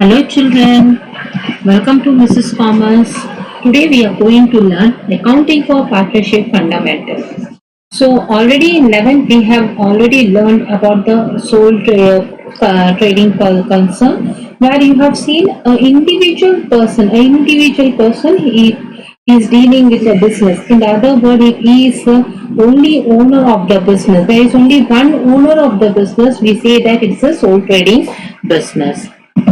Hello children, welcome to Mrs. Commerce. Today we are going to learn accounting for partnership fundamentals. So already in 11th we have already learned about the trading concern, where you have seen an individual person he is dealing with a business. In other words, if he is the only owner of the business, there is only one owner of the business, we say that it's a sole trading business.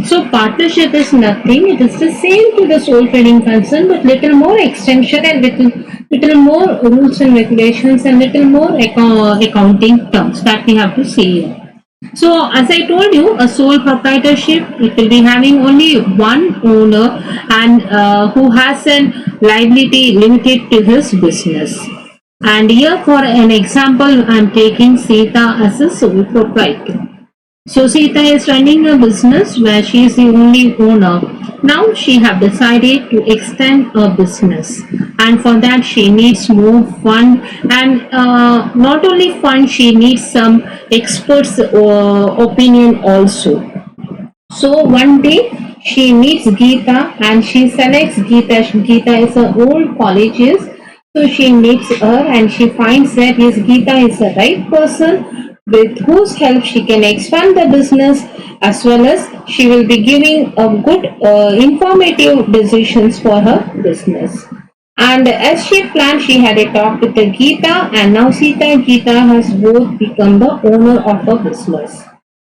So partnership is nothing. It is the same to the sole trading concern, but little more extension and little more rules and regulations and little more accounting terms that we have to see here. So as I told you, a sole proprietorship, it will be having only one owner and who has an liability limited to his business. And here for an example, I am taking Sita as a sole proprietor. So Sita is running a business where she is the only owner. Now she have decided to extend her business, and for that she needs more fund, and not only fund, she needs some experts opinion also. So one day she meets Geeta and she selects Geeta. Geeta is an old collegeist. So she meets her and she finds that yes, Geeta is the right person with whose help she can expand the business, as well as she will be giving a good informative decisions for her business. And as she planned, she had a talk with the Geeta, and now Sita and Geeta has both become the owner of a business.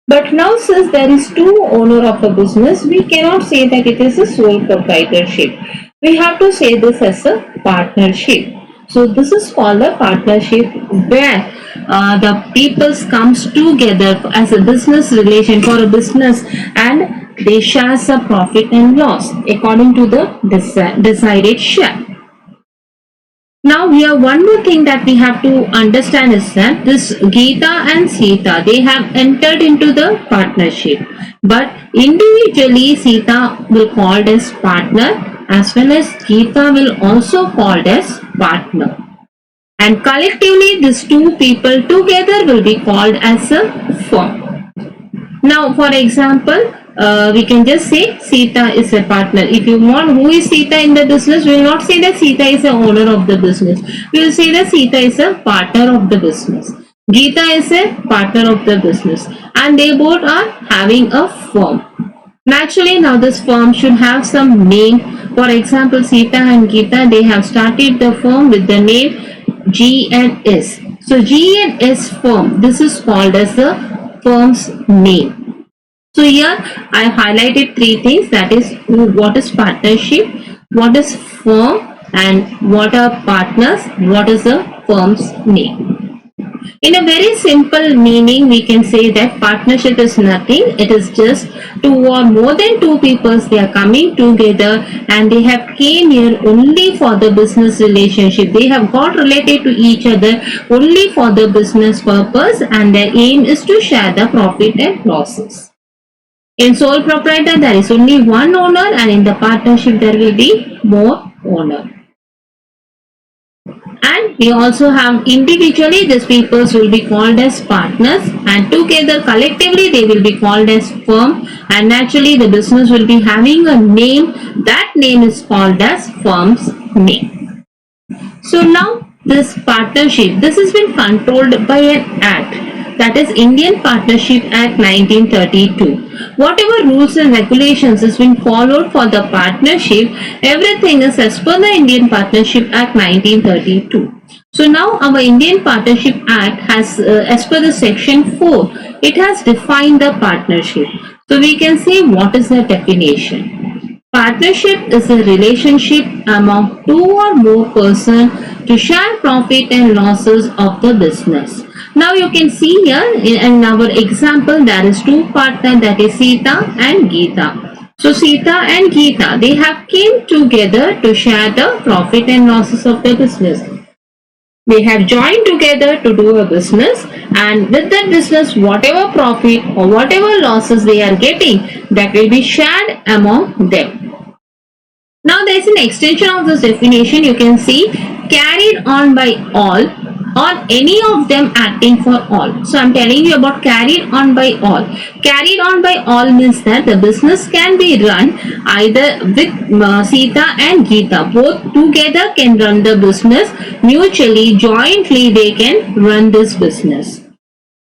But now since there is two owner of a business, we cannot say that it is a sole proprietorship. We have to say this as a partnership. So this is called a partnership, where the peoples comes together as a business relation for a business, and they share the profit and loss according to the decided share. Now here one more thing that we have to understand is that this Geeta and Sita, they have entered into the partnership, but individually Sita will called as partner, as well as Geeta will also called as partner, and collectively these two people together will be called as a firm. Now for example, we can just say Sita is a partner. If you want who is Sita in the business, we will not say that Sita is the owner of the business. We will say that Sita is a partner of the business. Geeta is a partner of the business, and they both are having a firm. Naturally, now this firm should have some name. For example, Sita and Geeta, they have started the firm with the name G&S. So G&S firm, this is called as the firm's name. So here I have highlighted three things, that is what is partnership, what is firm, and what are partners, what is the firm's name. In a very simple meaning, we can say that partnership is nothing. It is just two or more than two people, they are coming together and they have came here only for the business relationship. They have got related to each other only for the business purpose, and their aim is to share the profit and losses. In sole proprietor, there is only one owner, and in the partnership, there will be more owner. And we also have individually these peoples will be called as partners, and together collectively they will be called as firm, and naturally the business will be having a name. That name is called as firm's name. So now this partnership, this has been controlled by an act, that is Indian Partnership Act 1932. Whatever rules and regulations has been followed for the partnership, everything is as per the Indian Partnership Act 1932. So now our Indian Partnership Act has, as per the section 4, it has defined the partnership. So we can say what is the definition. Partnership is a relationship among two or more persons to share profit and losses of the business. Now you can see here in our example, there is two partners, that is Sita and Geeta. So Sita and Geeta, they have came together to share the profit and losses of the business. They have joined together to do a business, and with that business, whatever profit or whatever losses they are getting, that will be shared among them. Now there is an extension of this definition. You can see carried on by all or any of them acting for all. So I'm telling you about carried on by all. Carried on by all means that the business can be run either with Sita and Geeta. Both together can run the business mutually, jointly they can run this business,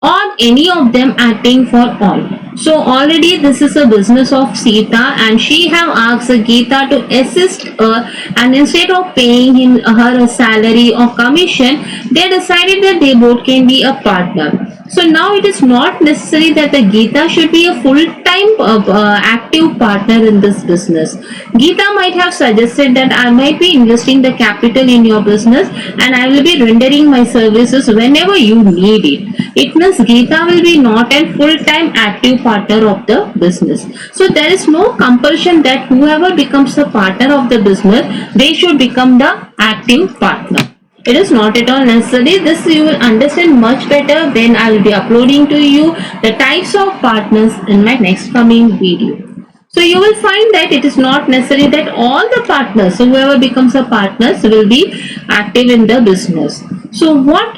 or any of them acting for all. So already this is a business of Sita and she have asked Geeta to assist her, and instead of paying her a salary or commission, they decided that they both can be a partner. So now it is not necessary that the Geeta should be a full-time active partner in this business. Geeta might have suggested that I might be investing the capital in your business and I will be rendering my services whenever you need it. It means Geeta will be not a full-time active partner of the business. So there is no compulsion that whoever becomes the partner of the business, they should become the active partner. It is not at all necessary. This you will understand much better when I will be uploading to you the types of partners in my next coming video. So you will find that it is not necessary that all the partners, so whoever becomes a partner, will be active in the business. So what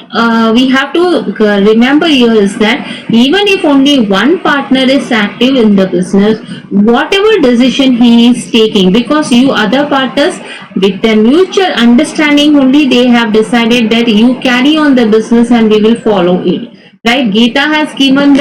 we have to remember here is that even if only one partner is active in the business, whatever decision he is taking, because you other partners with the mutual understanding only they have decided that you carry on the business and we will follow it. Right, Geeta has given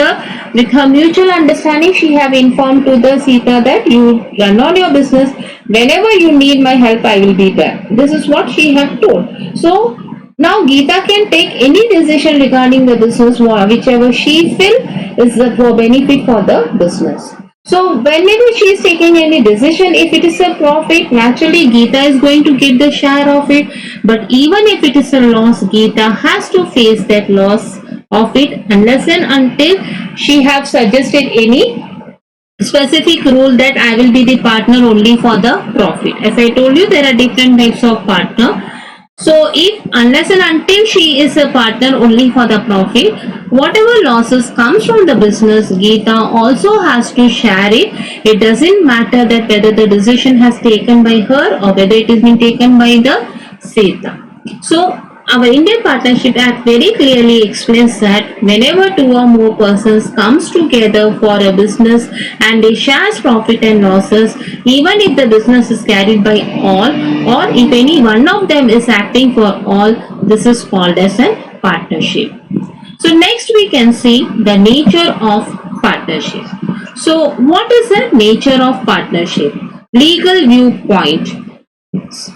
with her mutual understanding, she have informed to the Sita that you run on your business. Whenever you need my help, I will be there. This is what she have told. So now Geeta can take any decision regarding the business, whichever she feel is for benefit for the business. So whenever she is taking any decision, if it is a profit, naturally Geeta is going to get the share of it. But even if it is a loss, Geeta has to face that loss of it unless and until she have suggested any specific rule that I will be the partner only for the profit. As I told you, there are different types of partner. So if unless and until she is a partner only for the profit, whatever losses comes from the business, Geeta also has to share it. It doesn't matter that whether the decision has taken by her or whether it has been taken by the Sita. So our Indian Partnership Act very clearly explains that whenever two or more persons comes together for a business and they share profit and losses, even if the business is carried by all or if any one of them is acting for all, this is called as a partnership. So next we can see the nature of partnership. So what is the nature of partnership? Legal viewpoint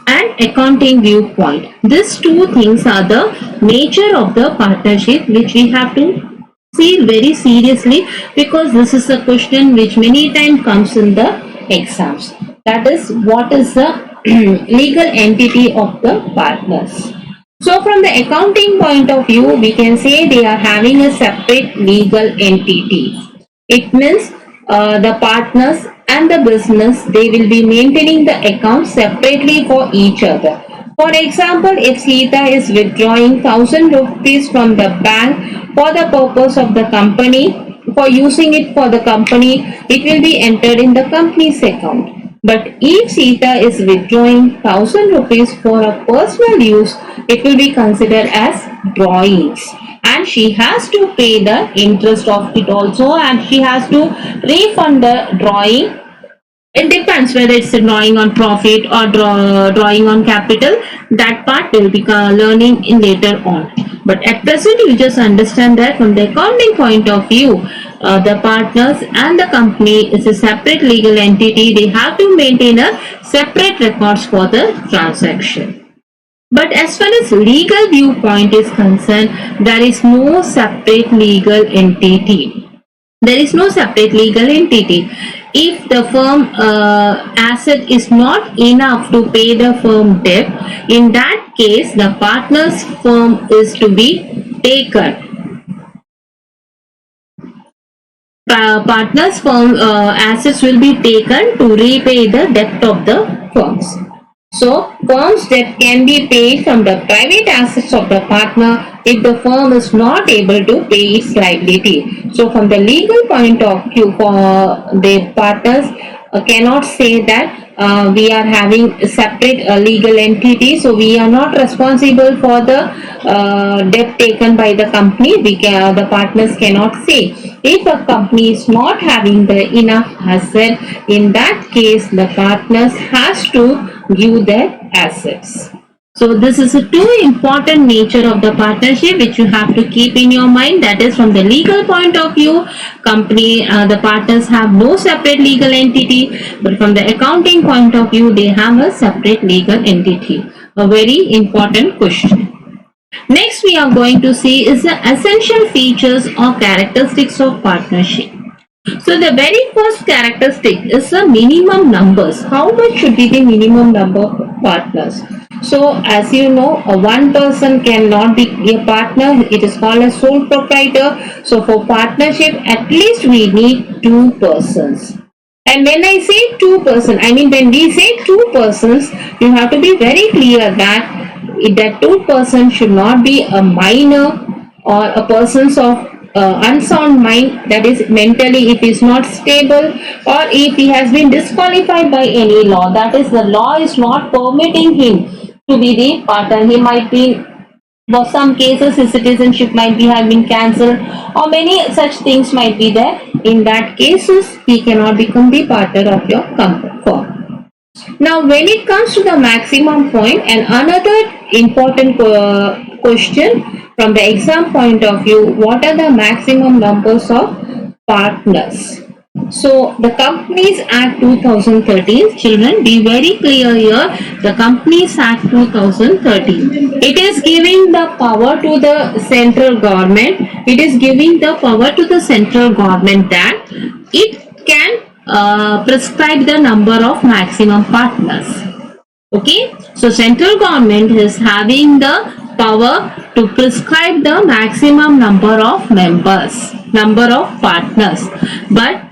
and accounting viewpoint. These two things are the nature of the partnership which we have to see very seriously, because this is a question which many times comes in the exams. That is, what is the legal entity of the partners? So from the accounting point of view, we can say they are having a separate legal entity. It means the partners and the business, they will be maintaining the accounts separately for each other. For example, if Sita is withdrawing 1000 rupees from the bank for the purpose of the company, for using it for the company, it will be entered in the company's account. But if Sita is withdrawing 1000 rupees for a personal use, it will be considered as drawings. And she has to pay the interest of it also, and she has to refund the drawing. It depends whether it's a drawing on profit or drawing on capital. That part will be learning in later on. But at present, you just understand that from the accounting point of view, the partners and the company is a separate legal entity. They have to maintain a separate records for the transaction. But as far as legal viewpoint is concerned, there is no separate legal entity. There is no separate legal entity. If the firm asset is not enough to pay the firm debt, in that case, the partner's firm is to be taken. Partner's firm assets will be taken to repay the debt of the firms. So, firm's debt can be paid from the private assets of the partner if the firm is not able to pay its liability. So, from the legal point of view for the partners, cannot say that we are having a separate legal entity, so we are not responsible for the debt taken by the company. The partners cannot say. If a company is not having the enough asset, in that case the partners has to give their assets. So this is a two important nature of the partnership which you have to keep in your mind. That is, from the legal point of view, the partners have no separate legal entity, but from the accounting point of view, they have a separate legal entity. A very important question. Next, we are going to see is the essential features or characteristics of partnership. So the very first characteristic is the minimum numbers. How much should be the minimum number of partners? So as you know, one person cannot be a partner. It is called a sole proprietor. So for partnership, at least we need two persons. And when I say two persons, I mean when we say two persons, you have to be very clear that two persons should not be a minor or a persons of unsound mind, that is mentally if he is not stable, or if he has been disqualified by any law, that is the law is not permitting him to be the partner. He might be, for some cases his citizenship might be have been cancelled, or many such things might be there. In that cases he cannot become the partner of your firm. Now when it comes to the maximum point, and another important question from the exam point of view, what are the maximum numbers of partners? So the Companies Act 2013, children, be very clear here. The Companies Act 2013, it is giving the power to the central government. It is giving the power to the central government that it can prescribe the number of maximum partners. Okay, so central government is having the power to prescribe the maximum number of members, number of partners. But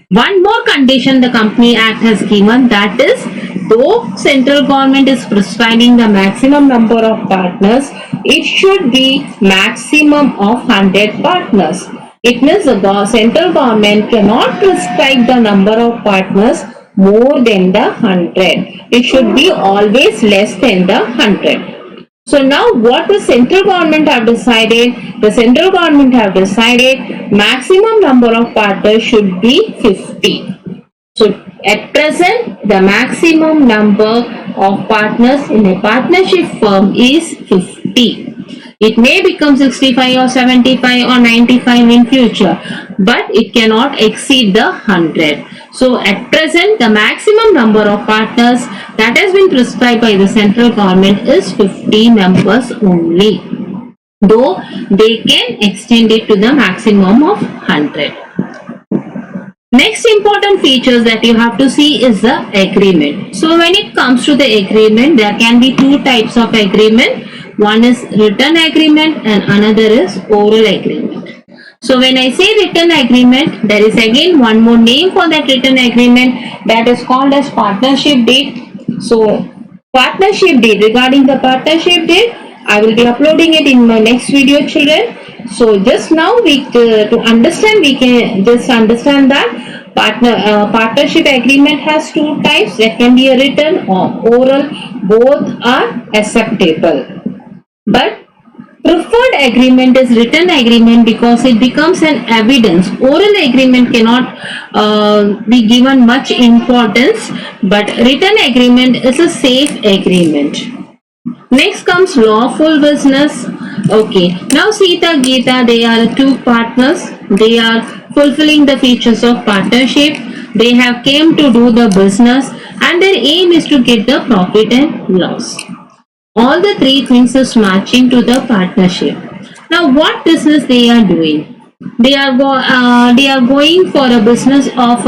one more condition the Company Act has given, that is, though central government is prescribing the maximum number of partners, it should be maximum of 100 partners. It means the central government cannot prescribe the number of partners more than the 100. It should be always less than the 100. So now what the central government have decided? The central government have decided maximum number of partners should be 50. So at present the maximum number of partners in a partnership firm is 50. It may become 65 or 75 or 95 in future, but it cannot exceed the 100. So at present, the maximum number of partners that has been prescribed by the central government is 50 members only, though they can extend it to the maximum of 100. Next important features that you have to see is the agreement. So when it comes to the agreement, there can be two types of agreement. One is written agreement and another is oral agreement. So when I say written agreement, there is again one more name for that written agreement, that is called as partnership deed. So partnership deed, regarding the partnership deed, I will be uploading it in my next video, children. So just now to understand, we can just understand that partnership agreement has two types. There can be a written or oral. Both are acceptable. But preferred agreement is written agreement because it becomes an evidence. Oral agreement cannot be given much importance, but written agreement is a safe agreement. Next comes lawful business. Okay, now Sita, Geeta, they are two partners. They are fulfilling the features of partnership. They have came to do the business and their aim is to get the profit and loss. All the three things is matching to the partnership. Now what business they are doing? They are going for a business of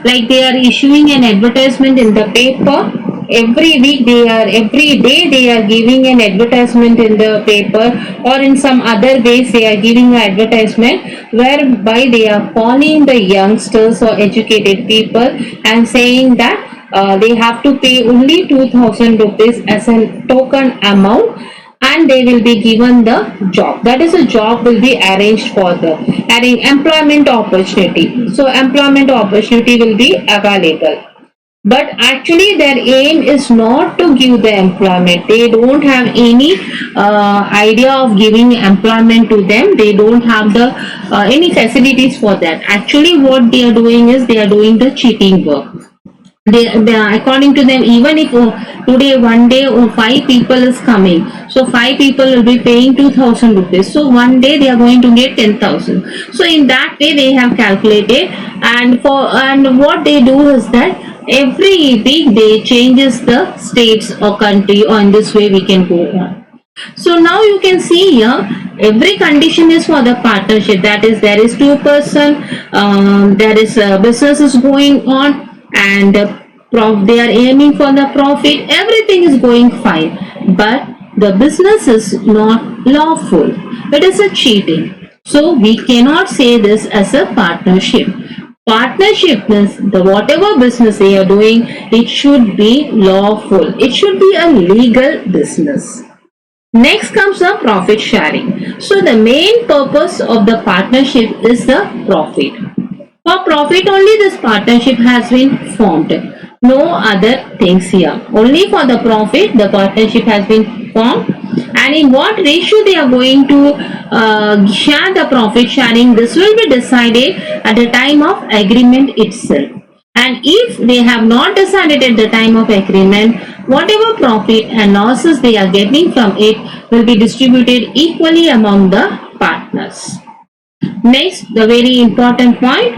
like they are issuing an advertisement in the paper. Every day they are giving an advertisement in the paper, or in some other ways they are giving an advertisement whereby they are calling the youngsters or educated people and saying that they have to pay only 2000 rupees as a token amount and they will be given the job. That is, a job will be arranged for the employment opportunity. So employment opportunity will be available. But actually their aim is not to give the employment. They don't have any idea of giving employment to them. They don't have the any facilities for that. Actually what they are doing is they are doing the cheating work. They according to them, even if today one day five people is coming, so five people will be paying 2,000 rupees, so one day they are going to get 10,000. So in that way they have calculated, and what they do is that every week they changes the states or country, or in this way we can go on. So now you can see here, every condition is for the partnership. That is, there is two person, there is business is going on, and they are aiming for the profit. Everything is going fine, but the business is not lawful. It is a cheating. So we cannot say this as a partnership. Partnership means the whatever business they are doing, it should be lawful. It should be a legal business. Next comes the profit sharing. So the main purpose of the partnership is the profit. For profit only this partnership has been formed. No other things here. Only for the profit the partnership has been formed. And in what ratio they are going to share the profit sharing, this will be decided at the time of agreement itself. And if they have not decided at the time of agreement, whatever profit and losses they are getting from it will be distributed equally among the partners. Next, the very important point,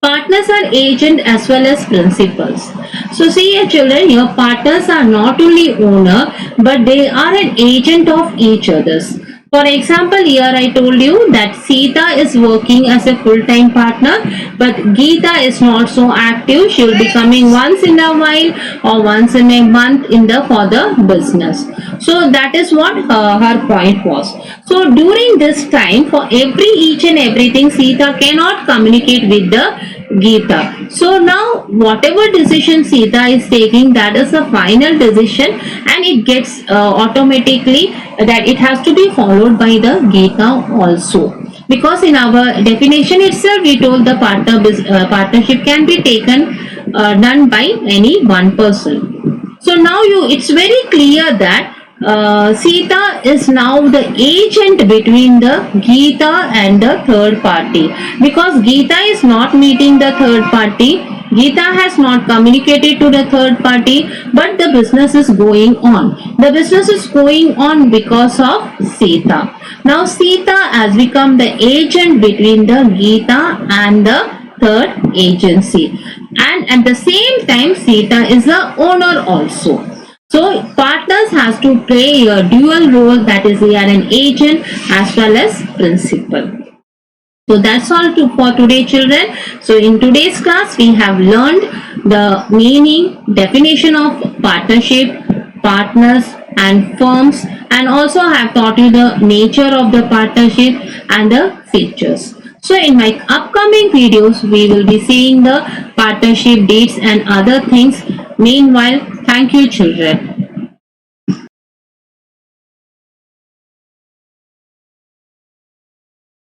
partners are agent as well as principals. So see here children, your partners are not only owner, but they are an agent of each other's. For example, here I told you that Sita is working as a full-time partner, but Geeta is not so active. She will be coming once in a while or once in a month for the business. So that is what her point was. So during this time, for each and everything, Sita cannot communicate with the Geeta. So now whatever decision Sita is taking, that is the final decision, and it gets automatically that it has to be followed by the Geeta also. Because in our definition itself we told the partnership can be done by any one person. So now it's very clear that Sita is now the agent between the Geeta and the third party, because Geeta is not meeting the third party. Geeta has not communicated to the third party, but the business is going on. The business is going on because of Sita. Now Sita has become the agent between the Geeta and the third agency, and at the same time Sita is the owner also. So partners has to play a dual role, that is they are an agent as well as principal. So that's all for today children. So in today's class we have learned the meaning, definition of partnership, partners and firms, and also have taught you the nature of the partnership and the features. So in my upcoming videos we will be seeing the partnership dates and other things. Meanwhile, thank you children.